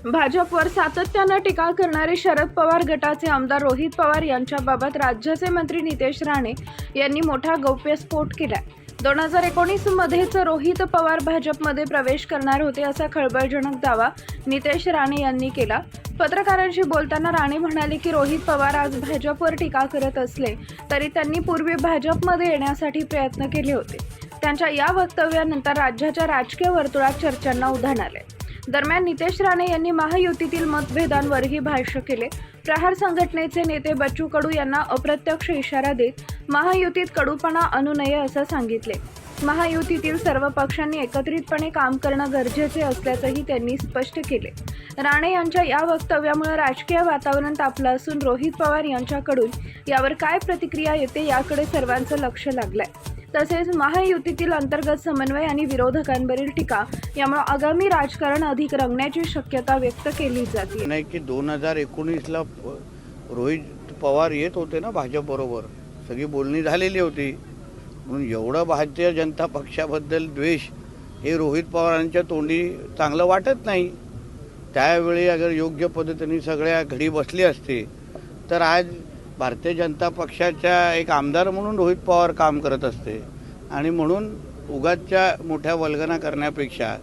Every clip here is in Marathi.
भाजपवर सातत्यानं टीका करणारे शरद पवार गटाचे आमदार रोहित पवार यांच्याबाबत राज्याचे मंत्री नितेश राणे यांनी मोठा गौप्यस्फोट केलाय। 2019 मध्येच रोहित पवार भाजपमध्ये प्रवेश करणार होते असा खळबळजनक दावा नितेश राणे यांनी केला। पत्रकारांशी बोलताना राणे म्हणाले की रोहित पवार आज भाजपवर टीका करत असले तरी त्यांनी पूर्वी भाजपमध्ये येण्यासाठी प्रयत्न केले होते। त्यांच्या या वक्तव्यानंतर राज्याच्या राजकीय वर्तुळात चर्चांना उधाण आले। दरम्यान नितेश राणे यांनी महायुतीतील मतभेदांवरही भाष्य केले। प्रहार संघटनेचे नेते बच्चू कडू यांना अप्रत्यक्ष इशारा देत महायुतीत कडूपणा आणू नये असं सांगितले। महायुतीतील सर्व पक्षांनी एकत्रितपणे काम करणं गरजेचे असल्याचंही त्यांनी स्पष्ट केले। राणे यांच्या या वक्तव्यामुळे राजकीय वातावरण तापलं असून रोहित पवार यांच्याकडून यावर काय प्रतिक्रिया येते याकडे सर्वांचं लक्ष लागलंय। तसेच महायुतीतील अंतर्गत समन्वय आणि विरोधकांवरील टीका यामुळे आगामी राजकारण अधिक रंगण्याची शक्यता व्यक्त केली जाते। नाही की 2019ला रोहित पवार येत होते ना भाजप बरोबर, सगळी बोलणी झालेली होती। म्हणून एवढं भारतीय जनता पक्षाबद्दल द्वेष हे रोहित पवारांच्या तोंडी चांगलं वाटत नाही। त्यावेळी अगर योग्य पद्धतीने सगळ्या घडी बसली असते तर आज भारतीय जनता पक्षाच्या एक आमदार म्हणून रोहित पवार काम करत असते। आणि म्हणून उगाचच्या मोठ्या वल्गना करण्यापेक्षा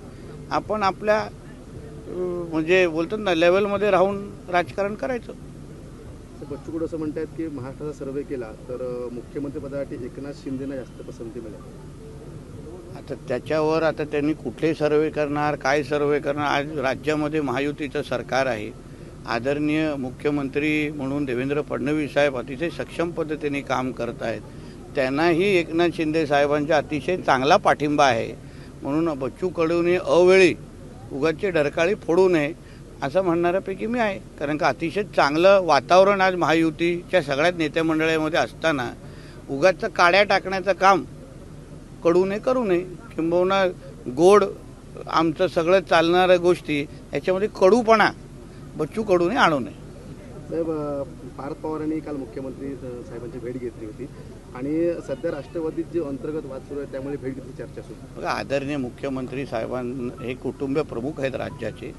आपण आपल्या म्हणजे बोलतात ना लेवलमध्ये राहून राजकारण करायचं। बच्चू कडू असं म्हणतात की महाराष्ट्राचा सर्वे केला तर मुख्यमंत्रीपदासाठी एकनाथ शिंदेना जास्त पसंती मिळेल। आता त्याच्यावर आता त्यांनी कुठले सर्वे करणार, काय सर्वे करणार। आज राज्यामध्ये महायुतीचं सरकार आहे। आदरणीय मुख्यमंत्री म्हणून देवेंद्र फडणवीस साहेब अतिशय सक्षम पद्धतीने काम करत आहेत। त्यांनाही एकनाथ शिंदे साहेबांचा अतिशय चांगला पाठिंबा आहे। म्हणून बच्चू कडूने अवेळी उगाचची डरकाळी फोडू नये असं म्हणणाऱ्यापैकी मी आहे। कारण का अतिशय चांगलं वातावरण आज महायुतीच्या सगळ्याच नेते मंडळामध्ये असताना उगाचचं काड्या टाकण्याचं काम कडूने करू नये। किंबहुना गोड आमचं सगळं चालणाऱ्या गोष्टी याच्यामध्ये कडूपणा बच्चू कडूने आणू नये। साहेब, पार्थ पवारांनी काल मुख्यमंत्री साहेबांची भेट घेतली होती आणि सध्या राष्ट्रवादीत जे अंतर्गत वाद सुरू आहे त्यामुळे भेट घेतली चर्चा सुरू। बघा, आदरणीय मुख्यमंत्री साहेबांना हे कुटुंब प्रमुख आहेत राज्याचे।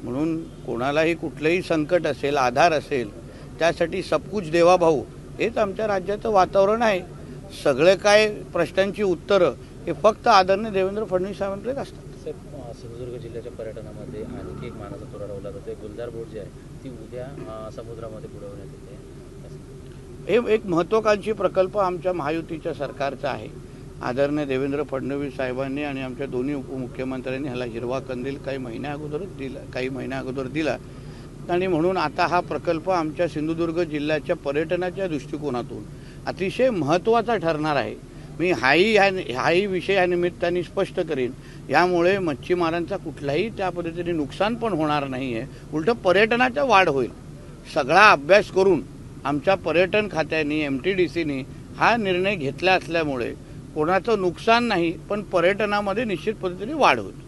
म्हणून कोणालाही कुठलंही संकट असेल, आधार असेल, त्यासाठी सबकुछ देवा भाऊ हेच आमच्या राज्याचं वातावरण आहे। सगळे काय प्रश्नांची उत्तरं हे फक्त आदरणीय देवेंद्र फडणवीस साहेबांकडेच असतात। सिंधुदुर्ग जिल्ह्याच्या पर्यटनामध्ये आणखी एक मानाचा तुरा लावला जातो। गुलजार बोट जी आहे ती उद्या समुद्रामध्ये बुडवण्यात येते। हे एक महत्त्वाकांक्षी प्रकल्प आमच्या महायुतीच्या सरकारचा आहे। आदरणीय देवेंद्र फडणवीस साहेबांनी आणि आमच्या दोन्ही उपमुख्यमंत्र्यांनी ह्याला हिरवा कंदील काही महिन्या अगोदर दिला आणि म्हणून आता हा प्रकल्प आमच्या सिंधुदुर्ग जिल्ह्याच्या पर्यटनाच्या दृष्टिकोनातून अतिशय महत्त्वाचा ठरणार आहे। मी हाही विषय या निमित्ताने स्पष्ट करीन। यामुळे मच्छीमारांचा कुठलाही त्या पद्धतीने नुकसान पण होणार नाही आहे, उलट पर्यटनाचा वाढ होईल। सगळा अभ्यास करून आमच्या पर्यटन खात्याने MTDCने हा निर्णय घेतला असल्यामुळे कोणाचं नुकसान नाही पण पर्यटनामध्ये निश्चित पद्धतीने वाढ होईल।